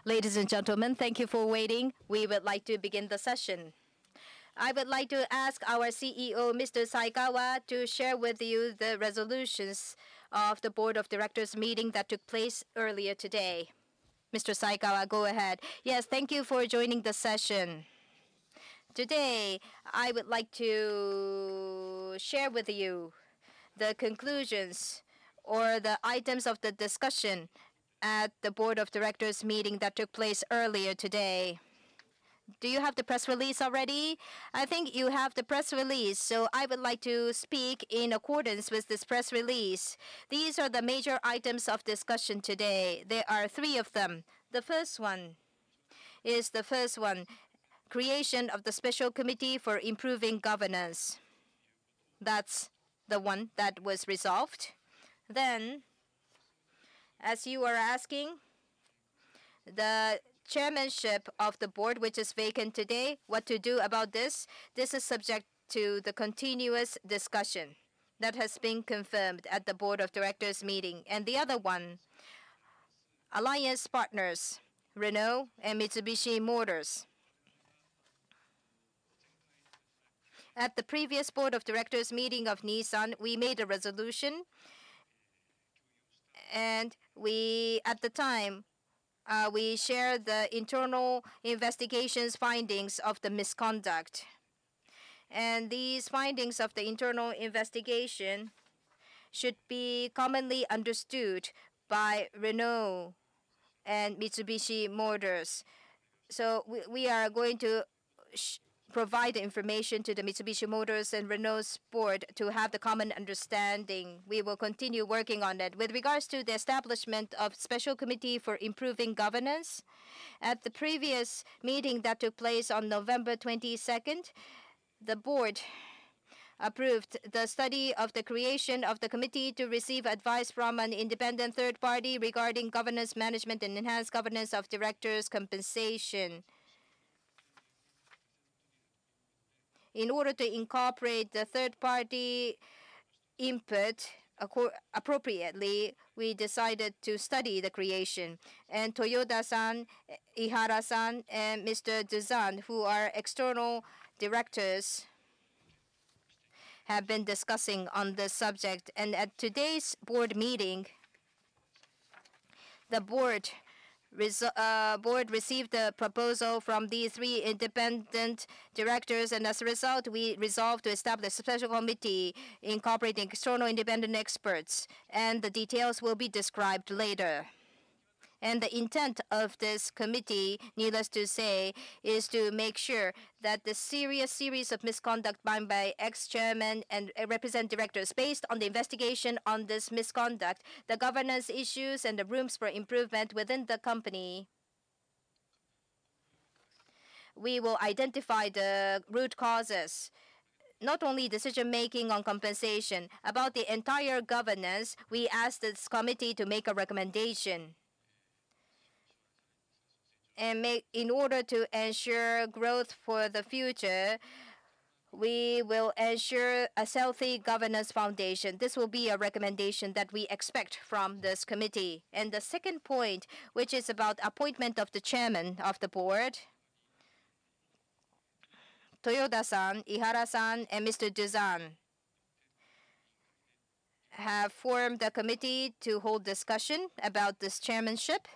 Ladies and gentlemen, thank you for waiting. We would like to begin the session. I would like to ask our CEO, Mr. Saikawa, to share with you the resolutions of the Board of Directors meeting that took place earlier today. Mr. Saikawa, go ahead. Yes, thank you for joining the session. Today, I would like to share with you the conclusions or the items of the discussion at the Board of Directors meeting that took place earlier today. Do you have the press release already? I think you have the press release, so I would like to speak in accordance with this press release. These are the major items of discussion today. There are 3 of them. The first one, creation of the Special Committee for Improving Governance. That's the one that was resolved. Then, as you are asking, the chairmanship of the board, which is vacant today, what to do about this? This is subject to the continuous discussion that has been confirmed at the Board of Directors meeting. And the other one, alliance partners, Renault and Mitsubishi Motors. At the previous Board of Directors meeting of Nissan, we made a resolution, and at the time, we shared the internal investigations findings of the misconduct. And these findings of the internal investigation should be commonly understood by Renault and Mitsubishi Motors. So we are going to provide the information to the Mitsubishi Motors and Renault's board to have the common understanding. We will continue working on that. With regards to the establishment of Special Committee for Improving Governance, at the previous meeting that took place on November 22nd, the board approved the study of the creation of the committee to receive advice from an independent third party regarding governance management and enhanced governance of directors' compensation. In order to incorporate the third-party input appropriately, we decided to study the creation. And Toyoda-san, Ihara-san, and Mr. Duzan, who are external directors, have been discussing on this subject. And at today's board meeting, the board received the proposal from these 3 independent directors, and as a result, we resolved to establish a special committee incorporating external independent experts, and the details will be described later. And the intent of this committee, needless to say, is to make sure that the serious series of misconduct by ex-chairman and representative directors, based on the investigation on this misconduct, the governance issues and the rooms for improvement within the company, we will identify the root causes. Not only decision-making on compensation, about the entire governance, we asked this committee to make a recommendation. And in order to ensure growth for the future, we will ensure a healthy governance foundation. This will be a recommendation that we expect from this committee. And the second point, which is about appointment of the chairman of the board, Toyoda-san, Ihara-san, and Mr. Duzan have formed a committee to hold discussion about this chairmanship.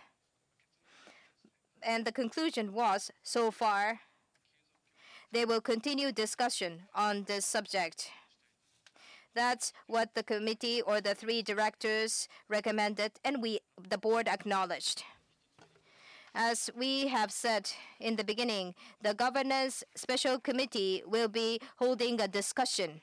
And the conclusion was, so far, they will continue discussion on this subject. That's what the committee or the 3 directors recommended, and the board acknowledged. As we have said in the beginning, the Governance Special Committee will be holding a discussion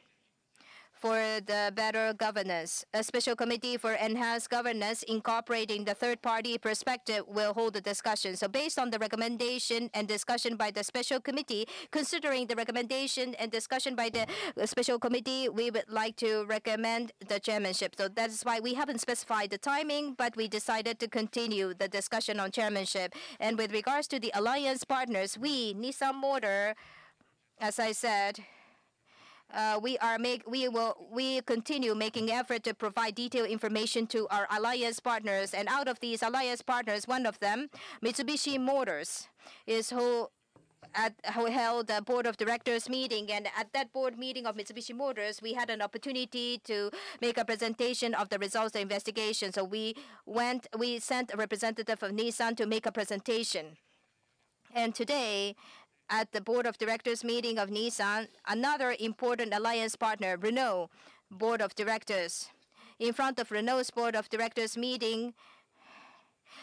for the better governance. A special committee for enhanced governance incorporating the third-party perspective will hold a discussion. So based on the recommendation and discussion by the special committee, considering the recommendation and discussion by the special committee, we would like to recommend the chairmanship. So that is why we haven't specified the timing, but we decided to continue the discussion on chairmanship. And with regards to the alliance partners, we, Nissan Motor, as I said, we continue making effort to provide detailed information to our alliance partners. And out of these alliance partners, one of them, Mitsubishi Motors, who held a board of directors meeting, and at that board meeting of Mitsubishi Motors, we had an opportunity to make a presentation of the results of the investigation. So we sent a representative of Nissan to make a presentation. And today, at the board of directors meeting of Nissan, another important alliance partner, Renault board of directors. In front of Renault's board of directors meeting,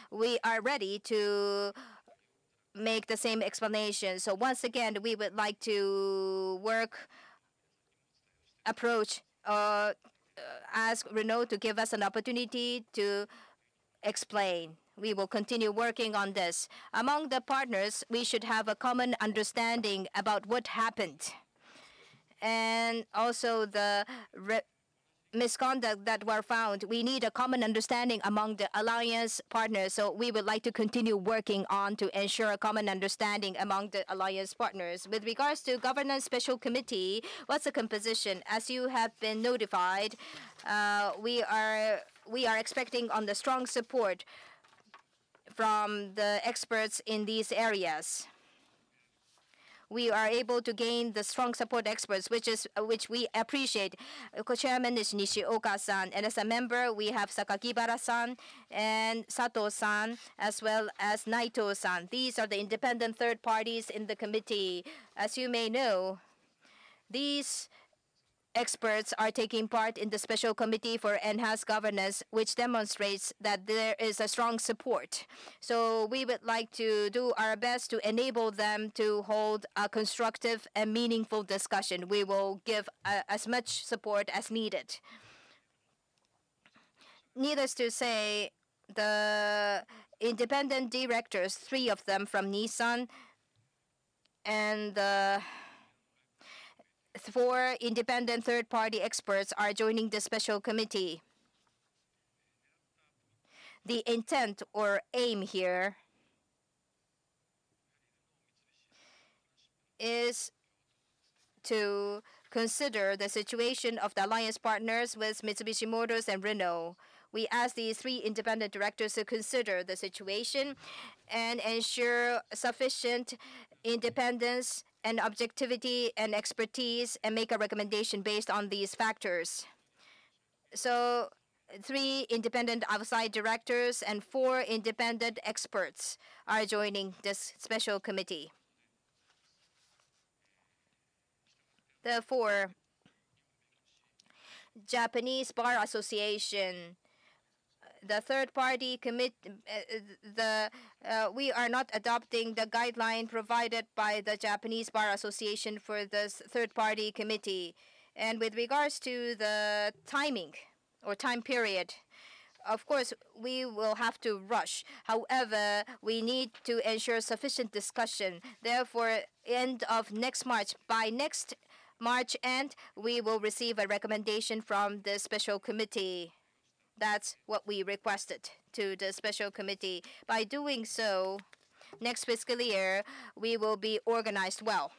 we are ready to make the same explanation. So once again, we would like to ask Renault to give us an opportunity to explain. We will continue working on this. Among the partners, we should have a common understanding about what happened. And also the misconduct that were found. We need a common understanding among the alliance partners. So we would like to continue working on to ensure a common understanding among the alliance partners. With regards to Governance Special Committee, what's the composition? As you have been notified, we are expecting on the strong support from the experts in these areas. We are able to gain the strong support experts, which we appreciate. Co-chairman is Nishioka-san, and as a member, we have Sakakibara-san and Sato-san, as well as Naito-san. These are the independent third parties in the committee. As you may know, these experts are taking part in the special committee for enhanced governance, which demonstrates that there is a strong support. So we would like to do our best to enable them to hold a constructive and meaningful discussion. We will give as much support as needed. Needless to say, the independent directors, 3 of them from Nissan, and 4 independent third-party experts are joining the special committee. The intent or aim here is to consider the situation of the alliance partners with Mitsubishi Motors and Renault. We ask these 3 independent directors to consider the situation and ensure sufficient independence and objectivity and expertise and make a recommendation based on these factors. So 3 independent outside directors and 4 independent experts are joining this special committee. Therefore, Japanese Bar Association, the third-party we are not adopting the guideline provided by the Japanese Bar Association for this third-party committee. And with regards to the timing or time period, of course, we will have to rush. However, we need to ensure sufficient discussion. Therefore, end of next March, by next March end, we will receive a recommendation from the special committee. That's what we requested to the special committee. By doing so, next fiscal year, we will be organized well.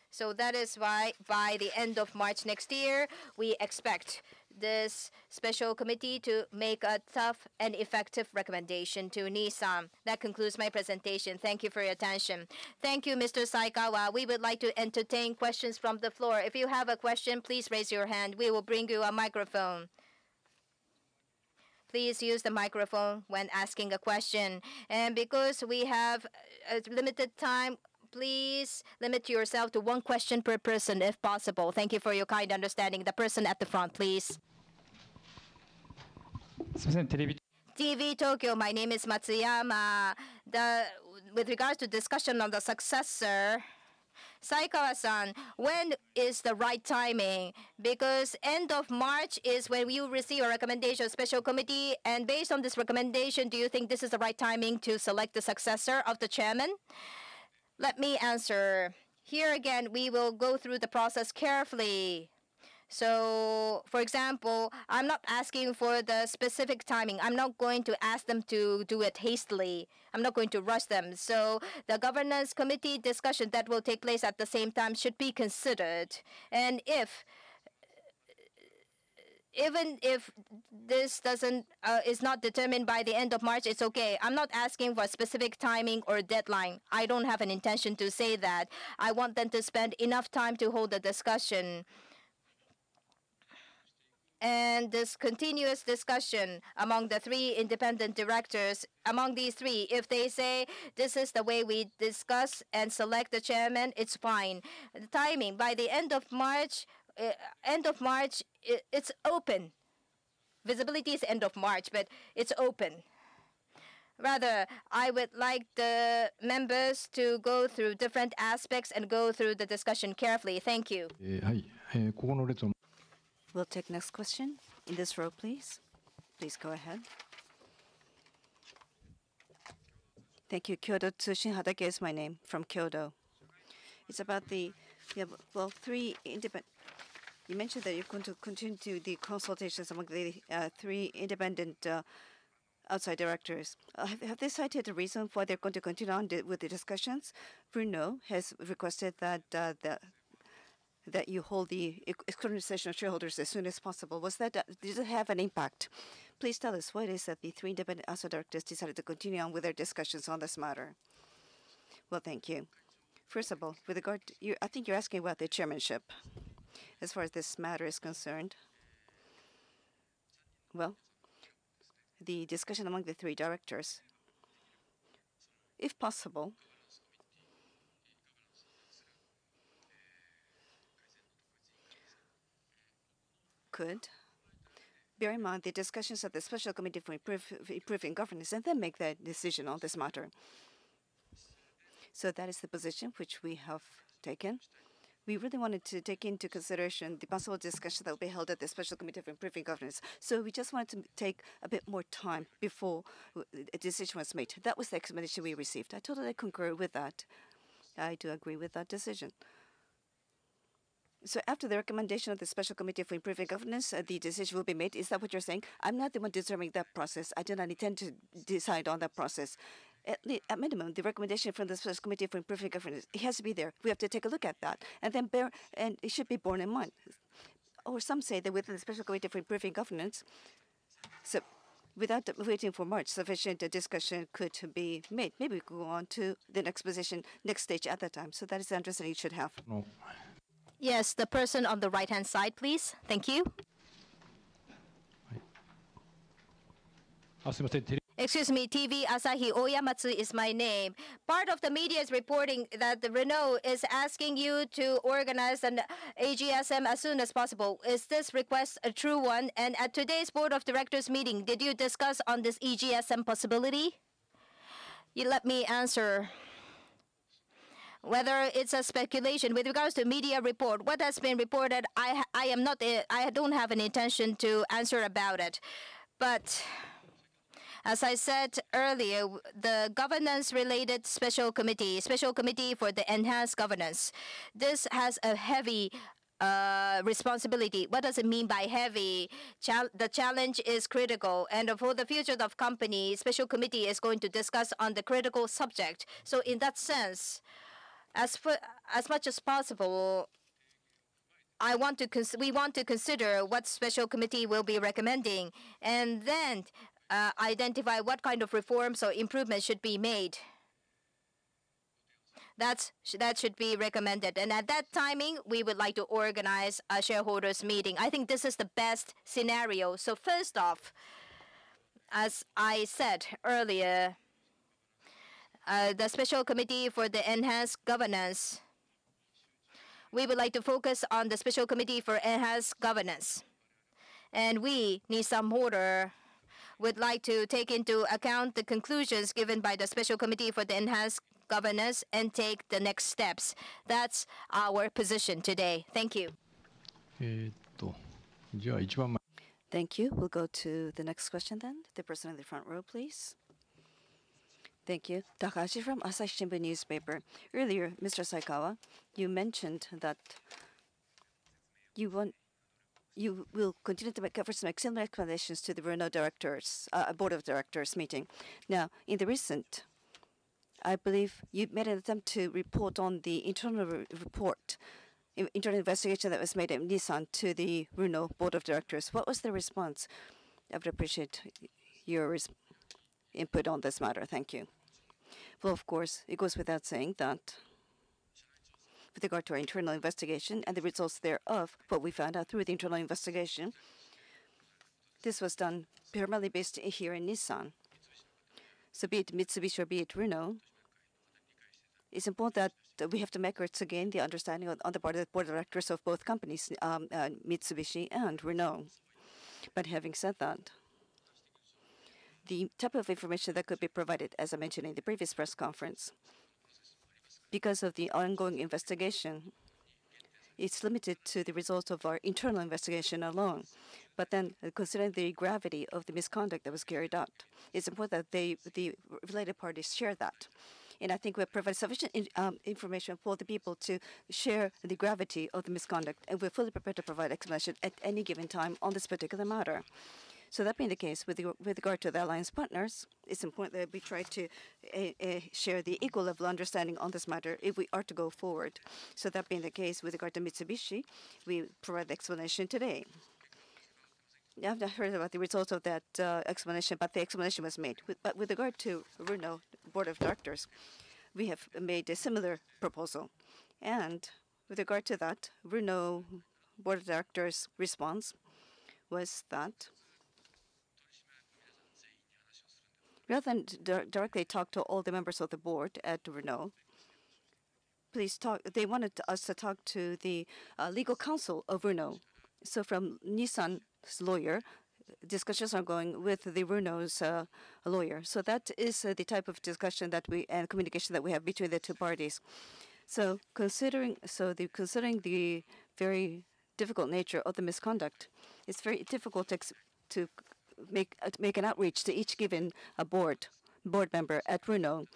So that is why by the end of March next year, we expect this special committee to make a tough and effective recommendation to Nissan. That concludes my presentation. Thank you for your attention. Thank you, Mr. Saikawa. We would like to entertain questions from the floor. If you have a question, please raise your hand. We will bring you a microphone. Please use the microphone when asking a question. And because we have a limited time, please limit yourself to 1 question per person if possible. Thank you for your kind understanding. The person at the front, please. TV Tokyo, my name is Matsuyama. With regards to discussion on the successor, Saikawa-san, when is the right timing? Because end of March is when you receive a recommendation of special committee, and based on this recommendation, do you think this is the right timing to select the successor of the chairman? Let me answer. Here again, we will go through the process carefully. So, for example, I'm not asking for the specific timing. I'm not going to ask them to do it hastily. I'm not going to rush them. So, the governance committee discussion that will take place at the same time should be considered. And even if this doesn't is not determined by the end of March, it's okay. I'm not asking for a specific timing or deadline. I don't have an intention to say that. I want them to spend enough time to hold the discussion. And this continuous discussion among the three independent directors, among these three, if they say this is the way we discuss and select the chairman, it's fine. The timing by the end of March, it's open. Visibility is end of March, but it's open. Rather, I would like the members to go through different aspects and go through the discussion carefully. Thank you. はい、ここの列を We'll take next question. In this row, please. Please go ahead. Thank you. Kyoto Tsushin Hadake is my name, from Kyoto. It's about the, three independent. You mentioned that you're going to continue the consultations among the three independent outside directors. Have they cited a reason why they're going to continue on with the discussions? Bruno has requested that that you hold the extraordinary session of shareholders as soon as possible. Did it have an impact? Please tell us what it is that the three independent outside directors decided to continue on with their discussions on this matter. Well, thank you. First of all, with regard to you, I think you're asking about the chairmanship. As far as this matter is concerned, well, the discussion among the three directors, if possible, could bear in mind the discussions of the Special Committee for Improving Governance and then make that decision on this matter. So that is the position which we have taken. We really wanted to take into consideration the possible discussion that will be held at the Special Committee for Improving Governance. So we just wanted to take a bit more time before a decision was made. That was the explanation we received. I totally concur with that. I do agree with that decision. So after the recommendation of the Special Committee for Improving Governance, the decision will be made. Is that what you're saying? I'm not the one determining that process. I do not intend to decide on that process. At minimum, the recommendation from the Special Committee for Improving Governance, it has to be there. We have to take a look at that, and then and it should be borne in mind. Or some say that within the Special Committee for Improving Governance, so without waiting for March, sufficient discussion could be made. Maybe we could go on to the next position, next stage at that time. So that is the understanding you should have. No. Yes, the person on the right-hand side, please. Thank you. Excuse me, TV Asahi Oyamatsu is my name. Part of the media is reporting that the Renault is asking you to organize an AGSM as soon as possible. Is this request a true one? And at today's Board of Directors meeting, did you discuss on this EGSM possibility? You let me answer. Whether it's a speculation with regards to media report, what has been reported, I don't have an intention to answer about it. But as I said earlier, the governance-related special committee for the enhanced governance, this has a heavy responsibility. What does it mean by heavy? The challenge is critical, and for the future of company, special committee is going to discuss on the critical subject. So in that sense, as much as possible, we want to consider what special committee will be recommending, and then identify what kind of reforms or improvements should be made. That should be recommended. And at that timing, we would like to organize a shareholders meeting. I think this is the best scenario. So first off, as I said earlier, the Special Committee for the Enhanced Governance, we would like to focus on the Special Committee for Enhanced Governance. And we, Nissan Motor, would like to take into account the conclusions given by the Special Committee for the Enhanced Governance and take the next steps. That's our position today. Thank you. Thank you. We'll go to the next question then. The person in the front row, please. Thank you. Takahashi from Asahi Shimbun newspaper. Earlier, Mr. Saikawa, you mentioned that you want you will continue to make efforts to make similar explanations to the Renault board of directors meeting. Now, in the recent, I believe you made an attempt to report on the internal internal investigation that was made at Nissan to the Renault board of directors. What was the response? I would appreciate your input on this matter. Thank you. Well, of course, it goes without saying that with regard to our internal investigation and the results thereof, what we found out through the internal investigation, this was done primarily based here in Nissan. So be it Mitsubishi or be it Renault, it's important that we have to make efforts to gain the understanding on the part of the board of directors of both companies, Mitsubishi and Renault. But having said that, the type of information that could be provided, as I mentioned in the previous press conference, because of the ongoing investigation, it's limited to the results of our internal investigation alone. But then, considering the gravity of the misconduct that was carried out, it's important that the related parties share that. And I think we have provided sufficient information for the people to share the gravity of the misconduct, and we're fully prepared to provide explanation at any given time on this particular matter. So that being the case, with regard to the alliance partners, it's important that we try to share the equal level of understanding on this matter if we are to go forward. So that being the case, with regard to Mitsubishi, we provide the explanation today. I've not heard about the results of that explanation, but the explanation was made. But with regard to Renault Board of Directors, we have made a similar proposal. And with regard to that, Renault Board of Directors' response was that rather than directly talk to all the members of the board at Renault, please talk. They wanted us to talk to the legal counsel of Renault. So from Nissan's lawyer, discussions are going with the Renault's lawyer. So that is the type of discussion that and communication that we have between the two parties. So considering the very difficult nature of the misconduct, it's very difficult to make an outreach to each given board member at Renault.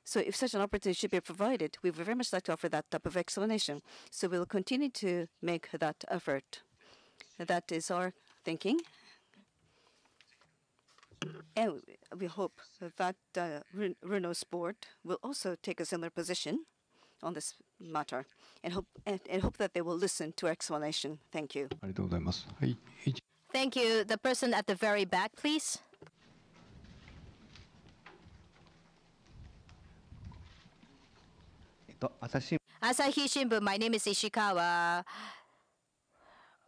So if such an opportunity should be provided, we would very much like to offer that type of explanation. So we will continue to make that effort. That is our thinking. And we hope that Renault's board will also take a similar position on this matter and hope that they will listen to our explanation. Thank you. ありがとうございます。はい。Thank you. The person at the very back, please. Asahi Shimbun, my name is Ishikawa.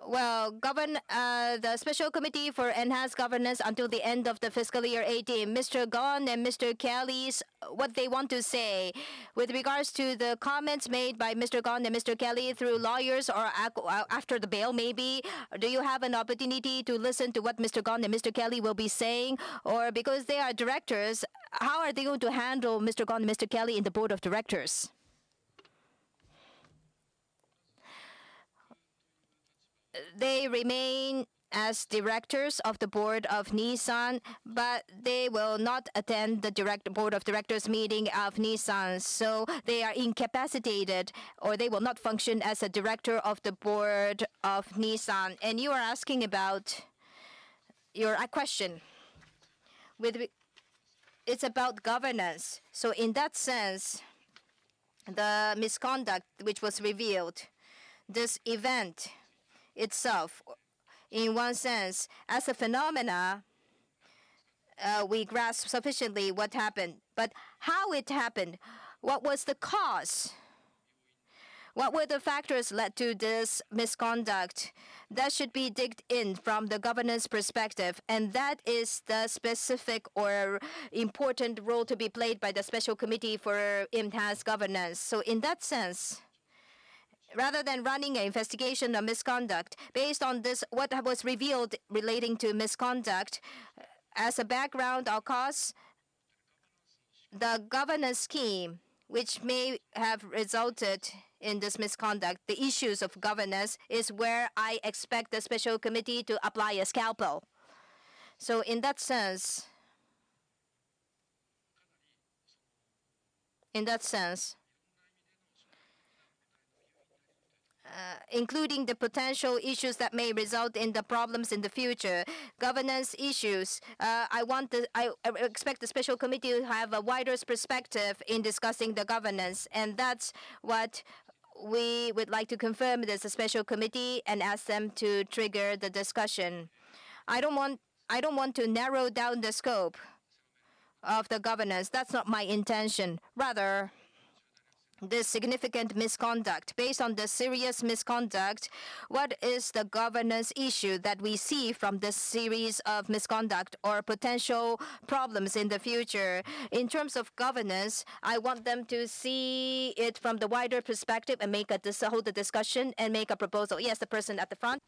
Well, the Special Committee for Enhanced Governance until the end of the fiscal year 18, Mr. Gon and Mr. Kelly's, what they want to say with regards to the comments made by Mr. Gon and Mr. Kelly through lawyers or after the bail maybe, do you have an opportunity to listen to what Mr. Gon and Mr. Kelly will be saying? Or because they are directors, how are they going to handle Mr. Gon and Mr. Kelly in the board of directors? They remain as directors of the board of Nissan, but they will not attend the board of directors meeting of Nissan. So they are incapacitated, or they will not function as a director of the board of Nissan. And you are asking about your question. It's about governance. So in that sense, the misconduct which was revealed, this event itself, in one sense, as a phenomena, we grasp sufficiently what happened. But how it happened, what was the cause? What were the factors led to this misconduct? That should be digged in from the governance perspective, and that is the specific or important role to be played by the Special Committee for Enhanced Governance. So in that sense, rather than running an investigation of misconduct, based on this, what was revealed relating to misconduct, as a background or cause, the governance scheme, which may have resulted in this misconduct, the issues of governance, is where I expect the Special Committee to apply a scalpel. So in that sense, including the potential issues that may result in the problems in the future. Governance issues. I expect the special committee to have a wider perspective in discussing the governance, and that's what we would like to confirm this special committee and ask them to trigger the discussion. I don't want to narrow down the scope of the governance. That's not my intention. Rather, this significant misconduct. Based on the serious misconduct, what is the governance issue that we see from this series of misconduct or potential problems in the future? In terms of governance, I want them to see it from the wider perspective and hold the discussion and make a proposal. Yes, the person at the front.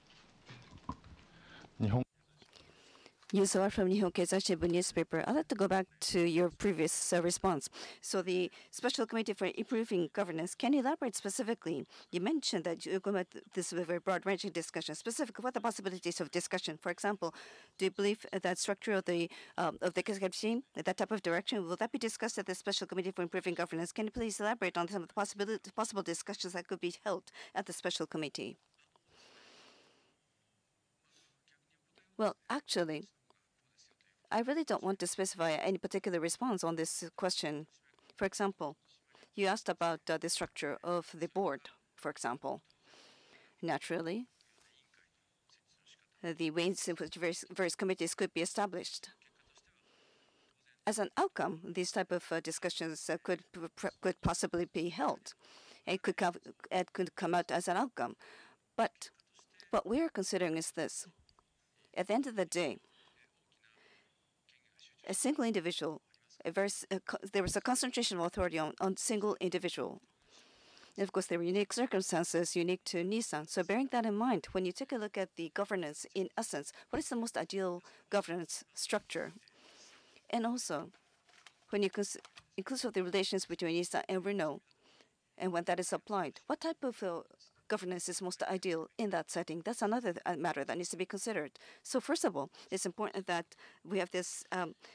Yuzawa from Nihon Keizai Shimbun newspaper. I'd like to go back to your previous response. So the Special Committee for Improving Governance, can you elaborate specifically? You mentioned that you're going to this is a very broad-ranging discussion. Specifically, what are the possibilities of discussion? For example, do you believe that structure of the executive team, that type of direction, will that be discussed at the Special Committee for Improving Governance? Can you please elaborate on some of the possible discussions that could be held at the Special Committee? Well, actually, I really don't want to specify any particular response on this question. For example, you asked about the structure of the board, for example. Naturally, the ways in which various committees could be established. As an outcome, these type of discussions could possibly be held. It could come out as an outcome. But what we are considering is this. At the end of the day, a single individual, there was a concentration of authority on single individual. And of course, there were unique circumstances unique to Nissan. So bearing that in mind, when you take a look at the governance in essence, what is the most ideal governance structure? And also, when you inclusive of the relations between Nissan and Renault, and when that is applied, what type of governance is most ideal in that setting? That's another matter that needs to be considered. So first of all, it's important that we have this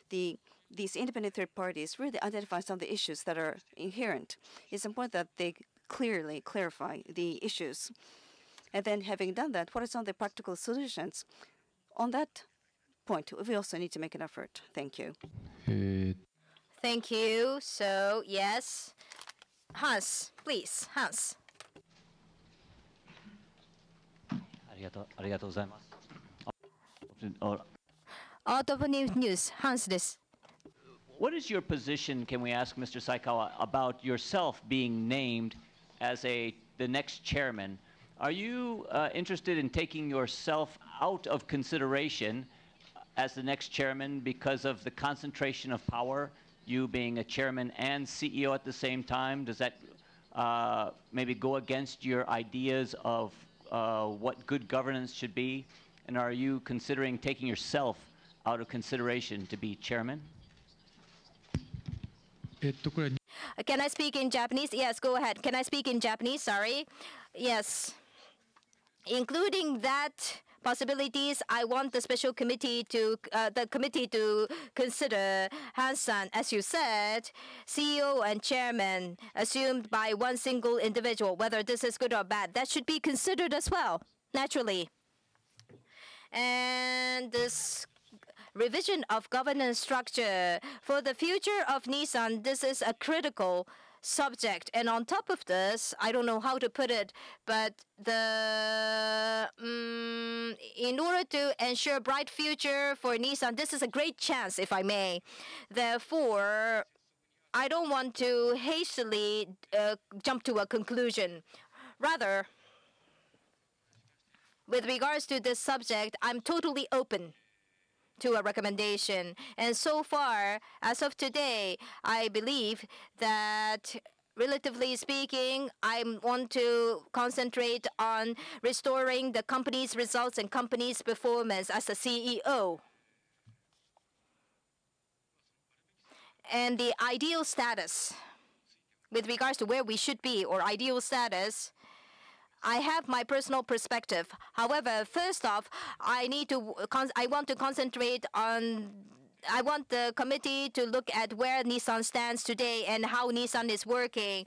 these independent third parties really identify some of the issues that are inherent. It's important that they clearly clarify the issues. And then having done that, what are some of the practical solutions? On that point, we also need to make an effort. Thank you. Thank you. So, yes. Hans, please. Hans. ありがとうございます。Out of news, Hans です。What is your position, can we ask Mr. Saikawa, about yourself being named as the next chairman? Are you interested in taking yourself out of consideration as the next chairman because of the concentration of power, you being a chairman and CEO at the same time? Does that maybe go against your ideas of what good governance should be? And are you considering taking yourself out of consideration to be chairman? Can I speak in Japanese? Yes, go ahead. Can I speak in Japanese? Sorry. Yes. Including that possibilities, I want the special committee to consider Hansan, as you said, CEO and chairman assumed by one single individual. Whether this is good or bad, that should be considered as well, naturally. And this revision of governance structure for the future of Nissan, this is a critical subject. And on top of this, I don't know how to put it, but in order to ensure bright future for Nissan, this is a great chance, if I may. Therefore, I don't want to hastily jump to a conclusion. Rather, with regards to this subject, I'm totally open to a recommendation. And so far, as of today, I believe that, relatively speaking, I want to concentrate on restoring the company's results and company's performance as a CEO. And the ideal status, with regards to where we should be, or ideal status, I have my personal perspective. However, first off, I want to concentrate on. I want the committee to look at where Nissan stands today and how Nissan is working.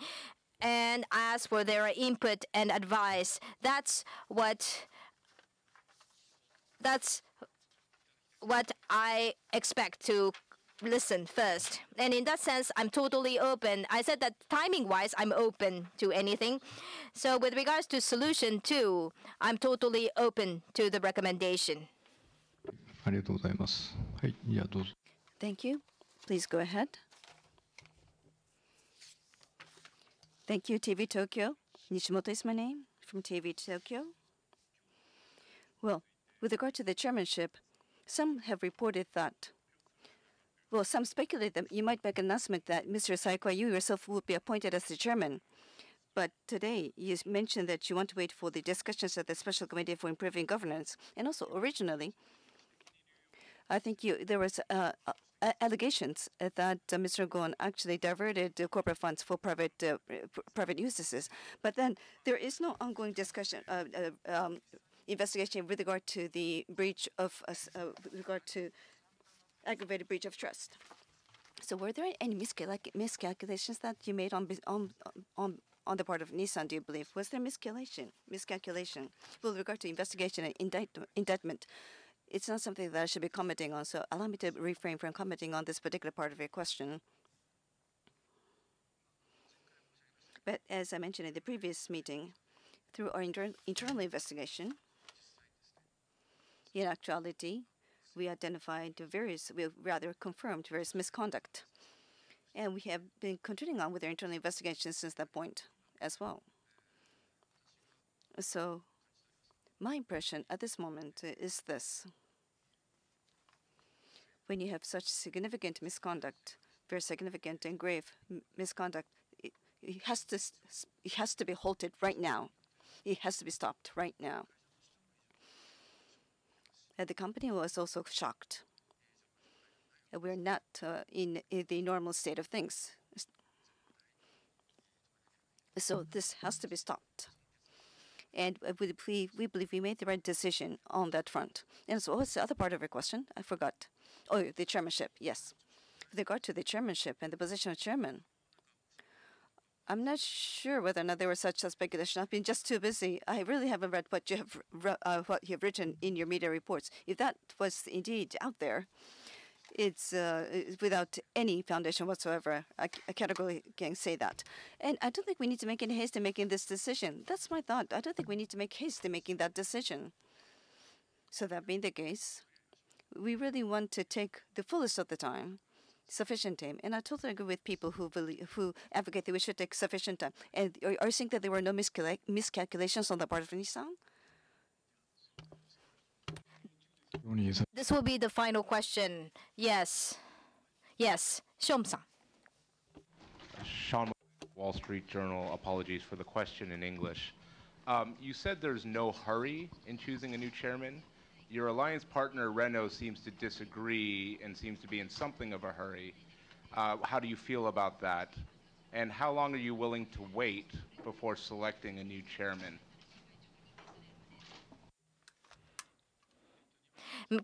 and ask for their input and advice. That's what I expect to listen first. And in that sense, I'm totally open. I said that timing-wise, I'm open to anything. So with regards to solution two, I'm totally open to the recommendation. ありがとうございます。はい、いや、どうぞ。Thank you. Please go ahead. Thank you, TV Tokyo. Nishimoto is my name from TV Tokyo. Well, with regard to the chairmanship, some have reported that, well, some speculate that you might make an announcement that Mr. Saikawa, you yourself would be appointed as the chairman. But today, you mentioned that you want to wait for the discussions at the Special Committee for Improving Governance. And also, originally, I think there was allegations that Mr. Gon actually diverted the corporate funds for private uses. But then there is no ongoing discussion, investigation with regard to the breach of, with regard to aggravated breach of trust. So were there any miscalculations that you made on the part of Nissan, do you believe? Was there miscalculation with regard to investigation and indictment? It's not something that I should be commenting on, so allow me to refrain from commenting on this particular part of your question. But as I mentioned in the previous meeting, through our internal investigation, in actuality, we identified we rather confirmed various misconduct. And we have been continuing on with our internal investigation since that point as well. So my impression at this moment is this. When you have such significant misconduct, very significant and grave misconduct, it has to be halted right now. It has to be stopped right now. The company was also shocked. We're not in the normal state of things. So this has to be stopped. And we believe we made the right decision on that front. And so what's the other part of your question? I forgot. Oh, the chairmanship, yes. With regard to the chairmanship and the position of chairman, I'm not sure whether or not there was such a speculation. I've been just too busy. I really haven't read what you have written in your media reports. If that was indeed out there, it's without any foundation whatsoever. I categorically can say that. And I don't think we need to make any haste in making this decision. That's my thought. I don't think we need to make haste in making that decision. So that being the case, we really want to take the fullest of the time, sufficient time. And I totally agree with people who advocate that we should take sufficient time. And are you saying that there were no miscalculations on the part of Nissan? This will be the final question. Yes. Yes. Shom-san. Sean, Wall Street Journal. Apologies for the question in English. You said there's no hurry in choosing a new chairman. Your alliance partner, Renault, seems to disagree and seems to be in something of a hurry. How do you feel about that? And how long are you willing to wait before selecting a new chairman?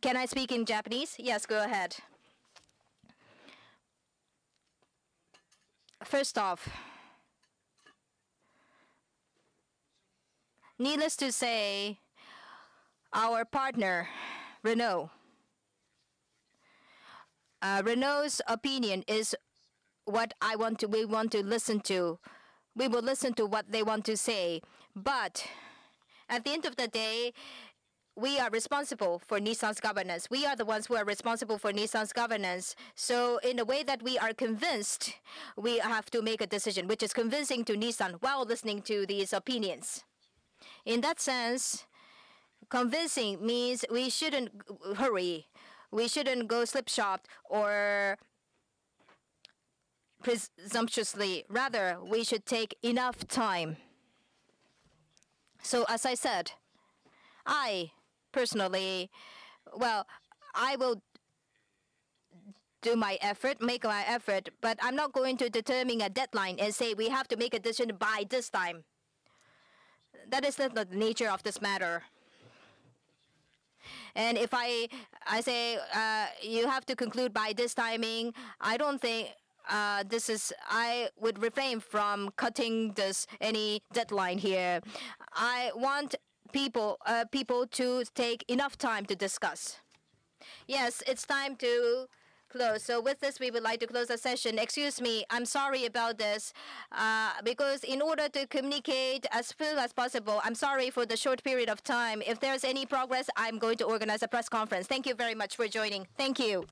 Can I speak in Japanese? Yes, go ahead. First off, needless to say, our partner, Renault, Renault's opinion is what we want to listen to. We will listen to what they want to say. But at the end of the day, we are responsible for Nissan's governance. We are the ones who are responsible for Nissan's governance. So in a way that we are convinced, we have to make a decision, which is convincing to Nissan while listening to these opinions. In that sense, convincing means we shouldn't hurry. We shouldn't go slipshod or presumptuously. Rather, we should take enough time. So as I said, I personally, well, I will do my effort, make my effort, but I'm not going to determine a deadline and say we have to make a decision by this time. That is not the nature of this matter. And if I say you have to conclude by this timing, I don't think I would refrain from cutting this any deadline here. I want people to take enough time to discuss. Yes, it's time to close. So with this, we would like to close the session. Excuse me, I'm sorry about this, because in order to communicate as soon as possible, I'm sorry for the short period of time. If there's any progress, I'm going to organize a press conference. Thank you very much for joining. Thank you.